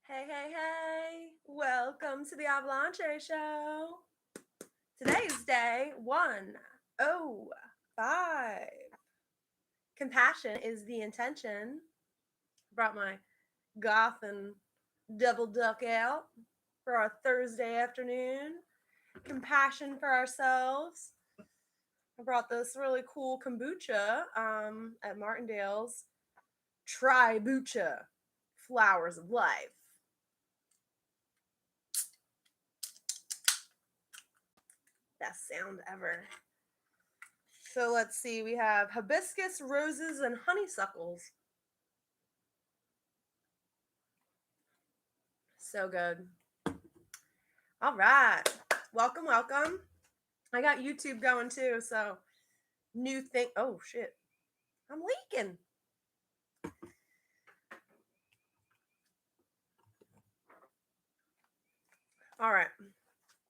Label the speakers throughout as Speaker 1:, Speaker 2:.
Speaker 1: Hey, hey, hey. Welcome to the Avalanche Show. Today is day 105. Compassion is the intention. Brought my goth and devil duck out for our Thursday afternoon. Compassion for ourselves. I brought this really cool kombucha at Martindale's. Tribucha. Flowers of Life. Best sound ever. So let's see, we have hibiscus, roses, and honeysuckles. So good. All right. Welcome, welcome. I got YouTube going too, so new thing. Oh, shit. I'm leaking. All right.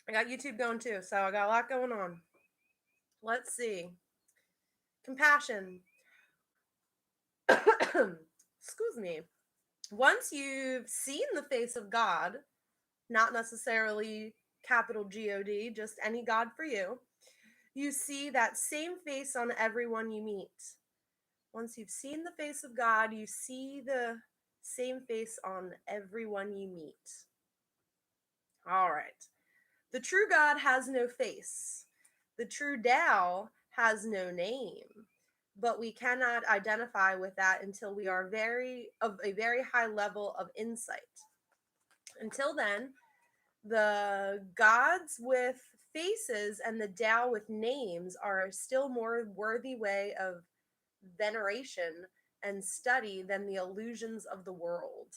Speaker 1: I got YouTube going too, so I got a lot going on. Let's see. Compassion. Excuse me. Once you've seen the face of God, not necessarily capital God, just any God for you, you see that same face on everyone you meet. Once you've seen the face of God, you see the same face on everyone you meet. All right. The true God has no face. The true Tao has no name. But we cannot identify with that until we are of a very high level of insight. Until then, the gods with faces and the Tao with names are still more worthy way of veneration and study than the illusions of the world.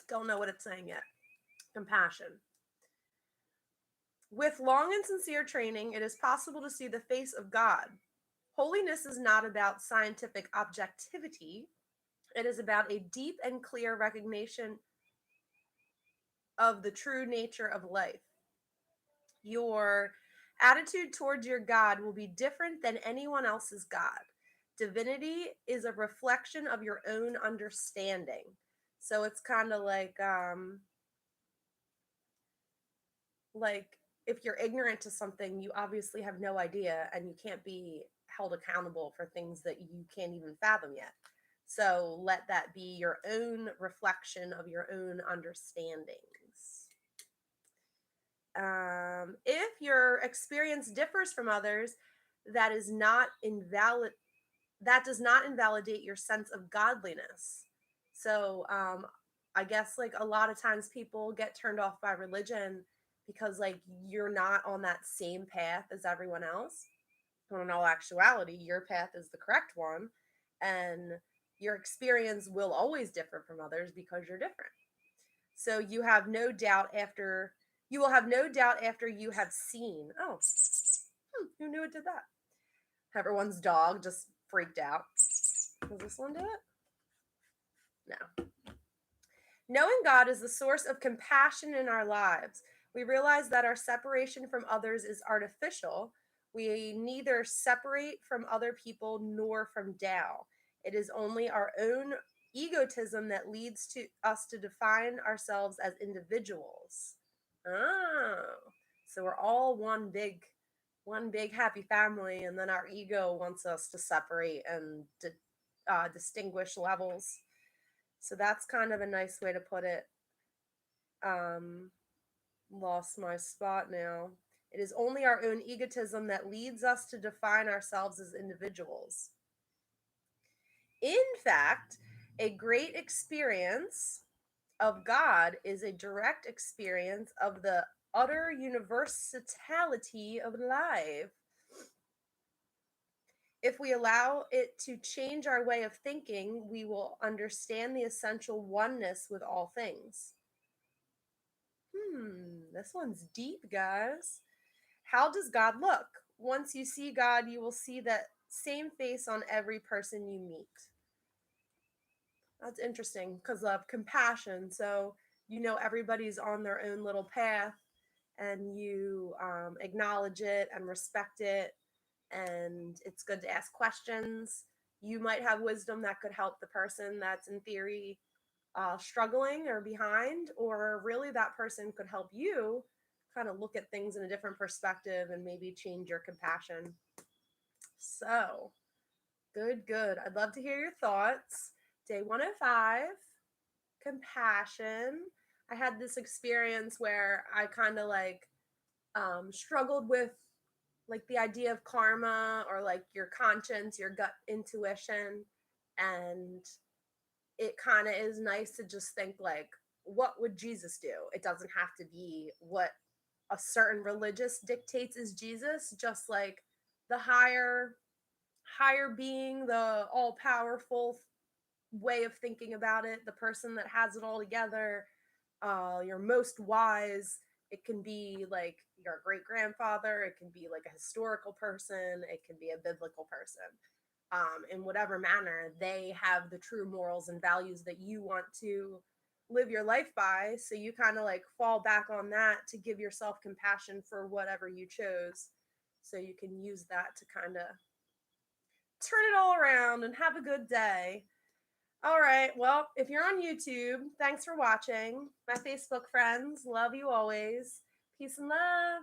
Speaker 1: Don't know what it's saying yet. Compassion. With long and sincere training, it is possible to see the face of God. Holiness is not about scientific objectivity. It is about a deep and clear recognition of the true nature of life. Your attitude towards your God will be different than anyone else's God. Divinity is a reflection of your own understanding. So it's kind of like if you're ignorant to something, you obviously have no idea and you can't be held accountable for things that you can't even fathom yet. So let that be your own reflection of your own understandings. If your experience differs from others, that is not invalid. That does not invalidate your sense of godliness. So I guess like a lot of times people get turned off by religion because like you're not on that same path as everyone else. When in all actuality, your path is the correct one, and your experience will always differ from others because you're different. So you will have no doubt after you have seen. Oh, who knew it did that? Everyone's dog just freaked out. Does this one do it? No. Knowing God is the source of compassion in our lives. We realize that our separation from others is artificial. We neither separate from other people nor from Tao. It is only our own egotism that leads to us to define ourselves as individuals. Oh, so we're all one big happy family, and then our ego wants us to separate and distinguish levels. So that's kind of a nice way to put it. Um, Lost my spot now. It is only our own egotism that leads us to define ourselves as individuals. In fact, a great experience of God is a direct experience of the utter universality of life. If we allow it to change our way of thinking, we will understand the essential oneness with all things. This one's deep, guys. How does God look? Once you see God, you will see that same face on every person you meet. That's interesting because of compassion. So, everybody's on their own little path and you acknowledge it and respect it and it's good to ask questions. You might have wisdom that could help the person that's in theory struggling or behind, or really that person could help you kind of look at things in a different perspective and maybe change your compassion. So, good, good. I'd love to hear your thoughts. Day 105, compassion. I had this experience where I kind of like struggled with like the idea of karma or like your conscience, your gut intuition. And it kind of is nice to just think like, what would Jesus do? It doesn't have to be what a certain religious dictates is Jesus, just like the higher being, the all powerful way of thinking about it, the person that has it all together, your most wise. It can be like your great grandfather, it can be like a historical person, it can be a biblical person. In whatever manner, they have the true morals and values that you want to live your life by. So you kind of like fall back on that to give yourself compassion for whatever you chose. So you can use that to kind of turn it all around and have a good day. All right. Well, if you're on YouTube, thanks for watching. My Facebook friends, love you always. Peace and love.